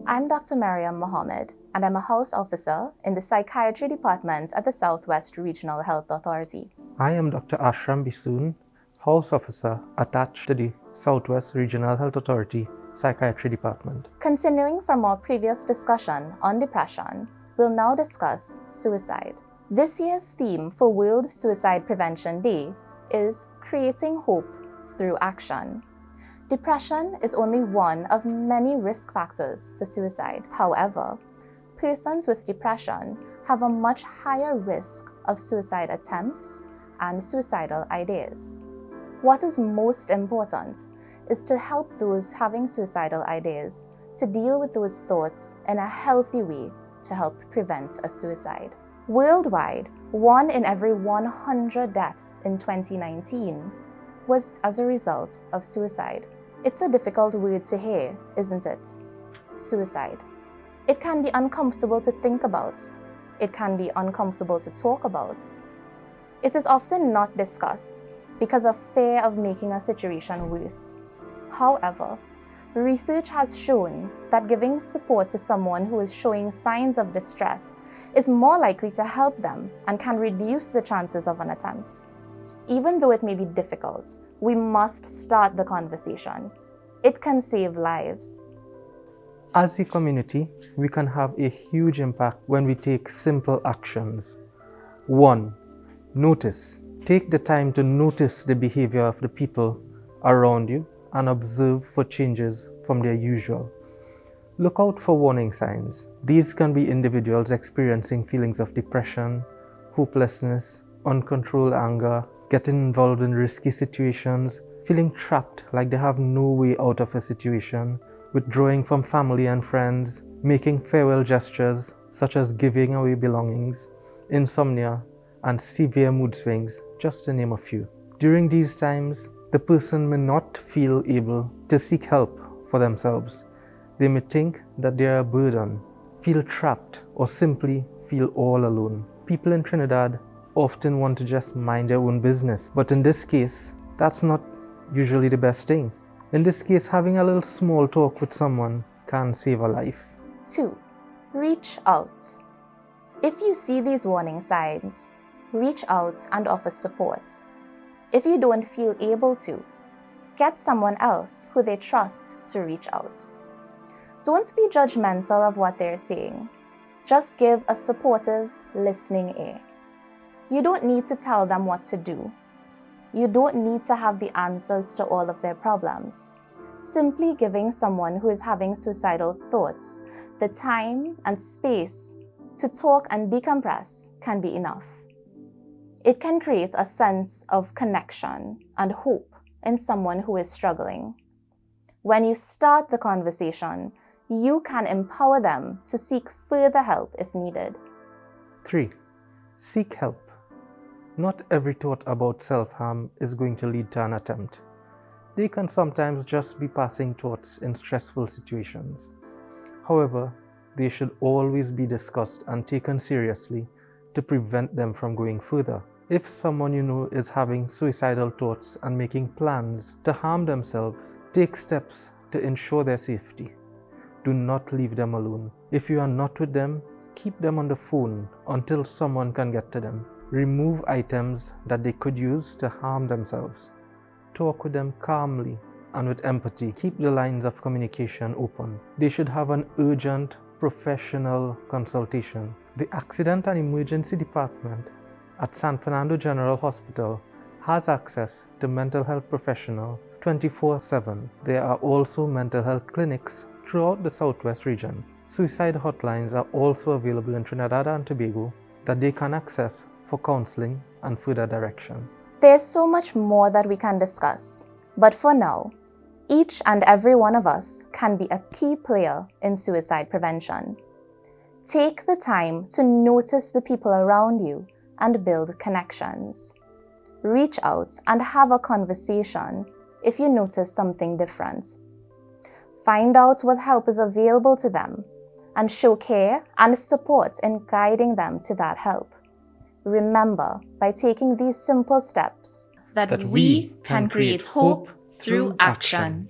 I'm Dr. Mariam Mohammed, and I'm a house officer in the Psychiatry Department at the Southwest Regional Health Authority. I am Dr. Ashram Bisoon, house officer attached to the Southwest Regional Health Authority Psychiatry Department. Continuing from our previous discussion on depression, we'll now discuss suicide. This year's theme for World Suicide Prevention Day is Creating Hope Through Action. Depression is only one of many risk factors for suicide. However, persons with depression have a much higher risk of suicide attempts and suicidal ideas. What is most important is to help those having suicidal ideas to deal with those thoughts in a healthy way to help prevent a suicide. Worldwide, 1 in every 100 deaths in 2019 was as a result of suicide. It's a difficult word to hear, isn't it? Suicide. It can be uncomfortable to think about. It can be uncomfortable to talk about. It is often not discussed because of fear of making a situation worse. However, research has shown that giving support to someone who is showing signs of distress is more likely to help them and can reduce the chances of an attempt. Even though it may be difficult, we must start the conversation. It can save lives. As a community, we can have a huge impact when we take simple actions. 1. Notice. Take the time to notice the behavior of the people around you and observe for changes from their usual. Look out for warning signs. These can be individuals experiencing feelings of depression, hopelessness, uncontrolled anger, getting involved in risky situations, feeling trapped like they have no way out of a situation, withdrawing from family and friends, making farewell gestures such as giving away belongings, insomnia, and severe mood swings, just to name a few. During these times, the person may not feel able to seek help for themselves. They may think that they are a burden, feel trapped, or simply feel all alone. People in Trinidad often want to just mind their own business, but in this case, that's not usually the best thing. In this case, having a little small talk with someone can save a life. 2. Reach out. If you see these warning signs, reach out and offer support. If you don't feel able to, get someone else who they trust to reach out. Don't be judgmental of what they're saying. Just give a supportive, listening ear. You don't need to tell them what to do. You don't need to have the answers to all of their problems. Simply giving someone who is having suicidal thoughts the time and space to talk and decompress can be enough. It can create a sense of connection and hope in someone who is struggling. When you start the conversation, you can empower them to seek further help if needed. 3. Seek help. Not every thought about self-harm is going to lead to an attempt. They can sometimes just be passing thoughts in stressful situations. However, they should always be discussed and taken seriously to prevent them from going further. If someone you know is having suicidal thoughts and making plans to harm themselves, take steps to ensure their safety. Do not leave them alone. If you are not with them, keep them on the phone until someone can get to them. Remove items that they could use to harm themselves. Talk with them calmly and with empathy. Keep the lines of communication open. They should have an urgent professional consultation. The Accident and Emergency Department at San Fernando General Hospital has access to mental health professionals 24/7. There are also mental health clinics throughout the Southwest region. Suicide hotlines are also available in Trinidad and Tobago that they can access for counseling and further direction. There's so much more that we can discuss, but for now, each and every one of us can be a key player in suicide prevention. Take the time to notice the people around you and build connections. Reach out and have a conversation if you notice something different. Find out what help is available to them and show care and support in guiding them to that help. Remember, by taking these simple steps, that we can create hope through action.